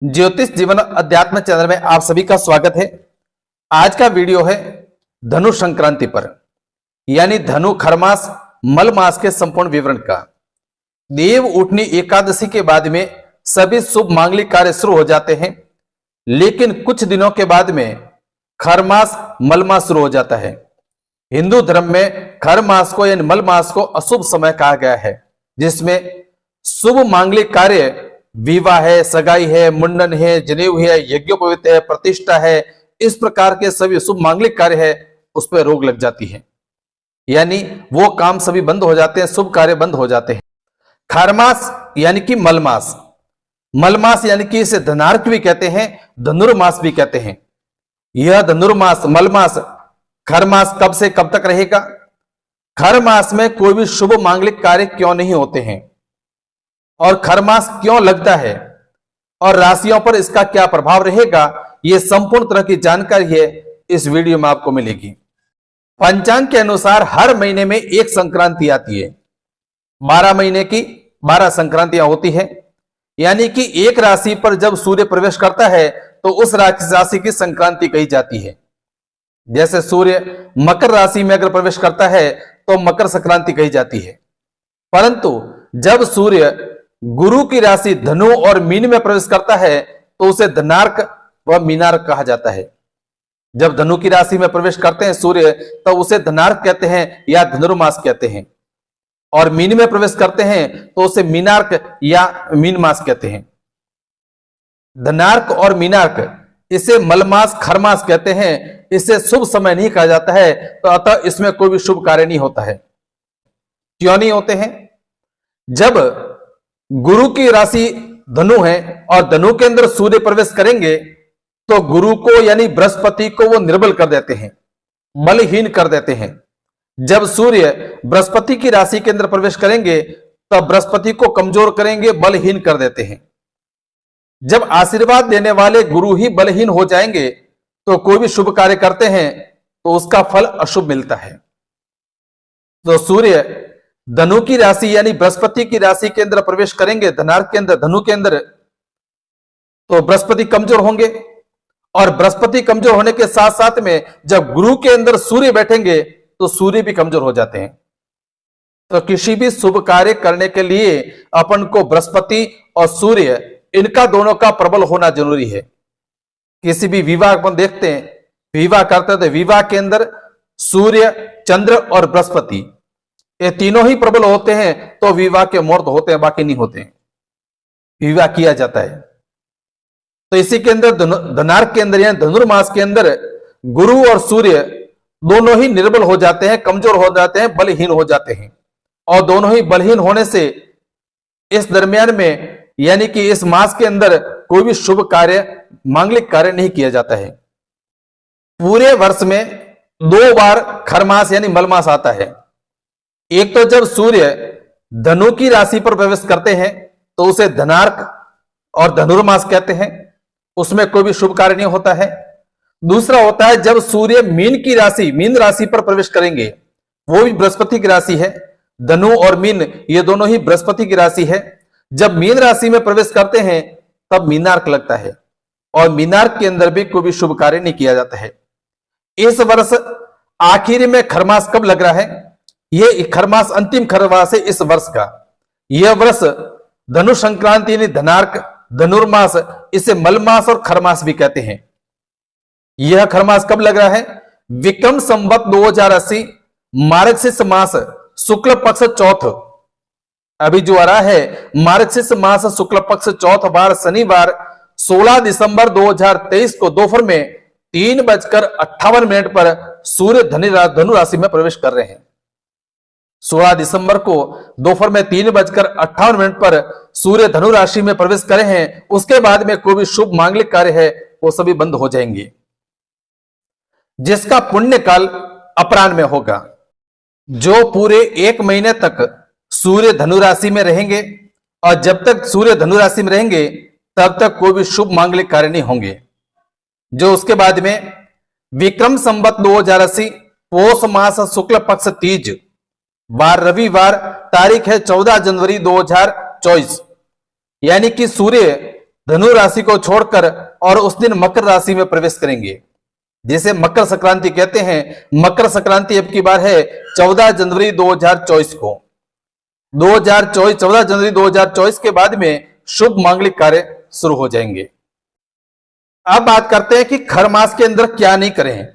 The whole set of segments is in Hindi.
ज्योतिष जीवन अध्यात्म चैनल में आप सभी का स्वागत है। आज का वीडियो है धनु संक्रांति पर, यानी धनु खरमास मल मास के संपूर्ण विवरण का। देव उठनी एकादशी के बाद में सभी शुभ मांगलिक कार्य शुरू हो जाते हैं, लेकिन कुछ दिनों के बाद में खरमास मल मास शुरू हो जाता है। हिंदू धर्म में खर मास को यानी मल मास को अशुभ समय कहा गया है, जिसमें शुभ मांगलिक कार्य विवाह है, सगाई है, मुंडन है, जनेऊ है, यज्ञोपवीत है, प्रतिष्ठा है, इस प्रकार के सभी शुभ मांगलिक कार्य है उस पर रोक लग जाती है, यानी वो काम सभी बंद हो जाते हैं, शुभ कार्य बंद हो जाते हैं। खरमास यानी कि मलमास, मलमास यानी कि इसे धनार्क भी कहते हैं, धनुर्मास भी कहते हैं। यह धनुर्मास मलमास खरमास कब से कब तक रहेगा? खर मास में कोई भी शुभ मांगलिक कार्य क्यों नहीं होते हैं और खरमास क्यों लगता है और राशियों पर इसका क्या प्रभाव रहेगा, यह संपूर्ण तरह की जानकारी है इस वीडियो में आपको मिलेगी। पंचांग के अनुसार हर महीने में एक संक्रांति आती है। 12 महीने की 12 संक्रांतियां होती है, यानी कि एक राशि पर जब सूर्य प्रवेश करता है तो उस राशि की संक्रांति कही जाती है। जैसे सूर्य मकर राशि में अगर प्रवेश करता है तो मकर संक्रांति कही जाती है, परंतु जब सूर्य गुरु की राशि धनु और मीन में प्रवेश करता है तो उसे धनार्क व मीनार्क कहा जाता है। जब धनु की राशि में प्रवेश करते हैं सूर्य तो उसे धनार्क कहते हैं या धनुर्मास कहते हैं, और मीन में प्रवेश करते हैं तो उसे मीनार्क या मीन मास कहते हैं। धनार्क और मीनार्क इसे मलमास खरमास कहते हैं। इसे शुभ समय नहीं कहा जाता है, तो अतः इसमें कोई भी शुभ कार्य नहीं होता है। क्यों नहीं होते हैं? जब गुरु की राशि धनु है और धनु के अंदर सूर्य प्रवेश करेंगे तो गुरु को यानी बृहस्पति को वो निर्बल कर देते हैं, बलहीन कर देते हैं। जब सूर्य बृहस्पति की राशि के अंदर प्रवेश करेंगे तब बृहस्पति को कमजोर करेंगे, बलहीन कर देते हैं। जब आशीर्वाद देने वाले गुरु ही बलहीन हो जाएंगे तो कोई भी शुभ कार्य करते हैं तो उसका फल अशुभ मिलता है। तो सूर्य धनु की राशि यानी बृहस्पति की राशि के अंदर प्रवेश करेंगे, धनार्क के अंदर, धनु के अंदर, तो बृहस्पति कमजोर होंगे, और बृहस्पति कमजोर होने के साथ साथ में जब गुरु के अंदर सूर्य बैठेंगे तो सूर्य भी कमजोर हो जाते हैं। तो किसी भी शुभ कार्य करने के लिए अपन को बृहस्पति और सूर्य इनका दोनों का प्रबल होना जरूरी है। किसी भी विवाह अपन देखते हैं, विवाह करते हैं तो विवाह के अंदर सूर्य, चंद्र और बृहस्पति ये तीनों ही प्रबल होते हैं तो विवाह के मुहूर्त होते हैं, बाकी नहीं होते हैं, विवाह किया जाता है। तो इसी के अंदर धनार्क के अंदर यानी धनुर्मास के अंदर गुरु और सूर्य दोनों ही निर्बल हो जाते हैं, कमजोर हो जाते हैं, बलहीन हो जाते हैं, और दोनों ही बलहीन होने से इस दरमियान में यानी कि इस मास के अंदर कोई भी शुभ कार्य, मांगलिक कार्य नहीं किया जाता है। पूरे वर्ष में 2 बार खरमास यानी मलमास आता है। एक तो जब सूर्य धनु की राशि पर प्रवेश करते हैं तो उसे धनार्क और धनुर्मास कहते हैं, उसमें कोई भी शुभ कार्य नहीं होता है। दूसरा होता है जब सूर्य मीन की राशि, मीन राशि पर प्रवेश करेंगे, वो भी बृहस्पति की राशि है। धनु और मीन ये दोनों ही बृहस्पति की राशि है। जब मीन राशि में प्रवेश करते हैं तब मीनार्क लगता है, और मीनार्क के अंदर भी कोई भी शुभ कार्य नहीं किया जाता है। इस वर्ष आखिर में खरमास कब लग रहा है? यह खरमास अंतिम खरमास है इस वर्ष का। यह वर्ष धनु संक्रांति यानी धनार्क, धनुर्मास, इसे मलमास और खरमास भी कहते हैं। यह खरमास कब लग रहा है? विक्रम संवत 2080 मार्गशीर्ष मास शुक्ल पक्ष चौथ, अभी जो आ रहा है मार्गशीर्ष मास शुक्ल पक्ष चौथ बार शनिवार 16 दिसंबर 2023 को दोपहर में 3:58 पर सूर्य धनु राशि में प्रवेश कर रहे हैं। 16 दिसंबर को दोपहर में 3:58 पर सूर्य धनु राशि में प्रवेश करे हैं। उसके बाद में कोई भी शुभ मांगलिक कार्य है वो सभी बंद हो जाएंगे, जिसका पुण्य काल अपराह्न में होगा। जो पूरे 1 महीने तक सूर्य धनु राशि में रहेंगे, और जब तक सूर्य धनु राशि में रहेंगे तब तक कोई भी शुभ मांगलिक कार्य नहीं होंगे। जो उसके बाद में विक्रम संवत 2080 पोष मास शुक्ल पक्ष तीज बार रविवार, तारीख है 14 जनवरी 2024, यानी कि सूर्य धनु राशि को छोड़कर और उस दिन मकर राशि में प्रवेश करेंगे, जिसे मकर संक्रांति कहते हैं। मकर संक्रांति अब की बार है 14 जनवरी 2024 को। 14 जनवरी 2024 के बाद में शुभ मांगलिक कार्य शुरू हो जाएंगे। अब बात करते हैं कि खर मास के अंदर क्या नहीं करें।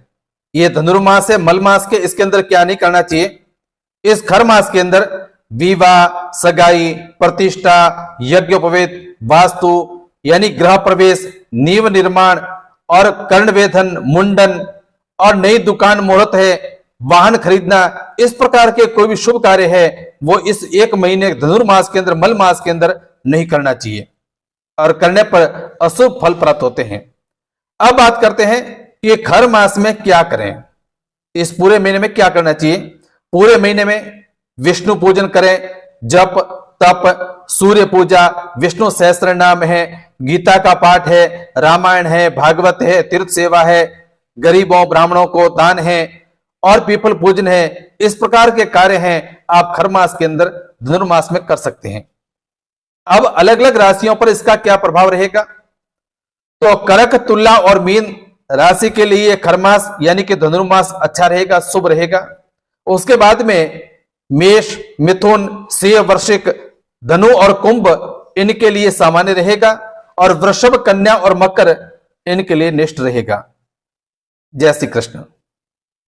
ये धनुर्मास है, मल मास के, इसके अंदर क्या नहीं करना चाहिए। इस खर मास के अंदर विवाह, सगाई, प्रतिष्ठा, यज्ञोपवीत, वास्तु यानी गृह प्रवेश, नींव निर्माण और कर्णवेधन, मुंडन और नई दुकान मुहूर्त है, वाहन खरीदना, इस प्रकार के कोई भी शुभ कार्य है वो इस एक महीने धनुर्मास के अंदर, मल मास के अंदर नहीं करना चाहिए और करने पर अशुभ फल प्राप्त होते हैं। अब बात करते हैं कि खर मास में क्या करें। इस पूरे महीने में क्या करना चाहिए। पूरे महीने में विष्णु पूजन करें, जप तप, सूर्य पूजा, विष्णु सहस्त्र नाम है, गीता का पाठ है, रामायण है, भागवत है, तीर्थ सेवा है, गरीबों ब्राह्मणों को दान है और पीपल पूजन है। इस प्रकार के कार्य हैं आप खर मास के अंदर धनुर्मास में कर सकते हैं। अब अलग अलग राशियों पर इसका क्या प्रभाव रहेगा। तो कर्क, तुला और मीन राशि के लिए खरमास यानी कि धनुर्मास अच्छा रहेगा, शुभ रहेगा। उसके बाद में मेष, मिथुन, सिंह, वृश्चिक, धनु और कुंभ इनके लिए सामान्य रहेगा और वृषभ, कन्या और मकर इनके लिए निष्ठ रहेगा। जय श्री कृष्ण।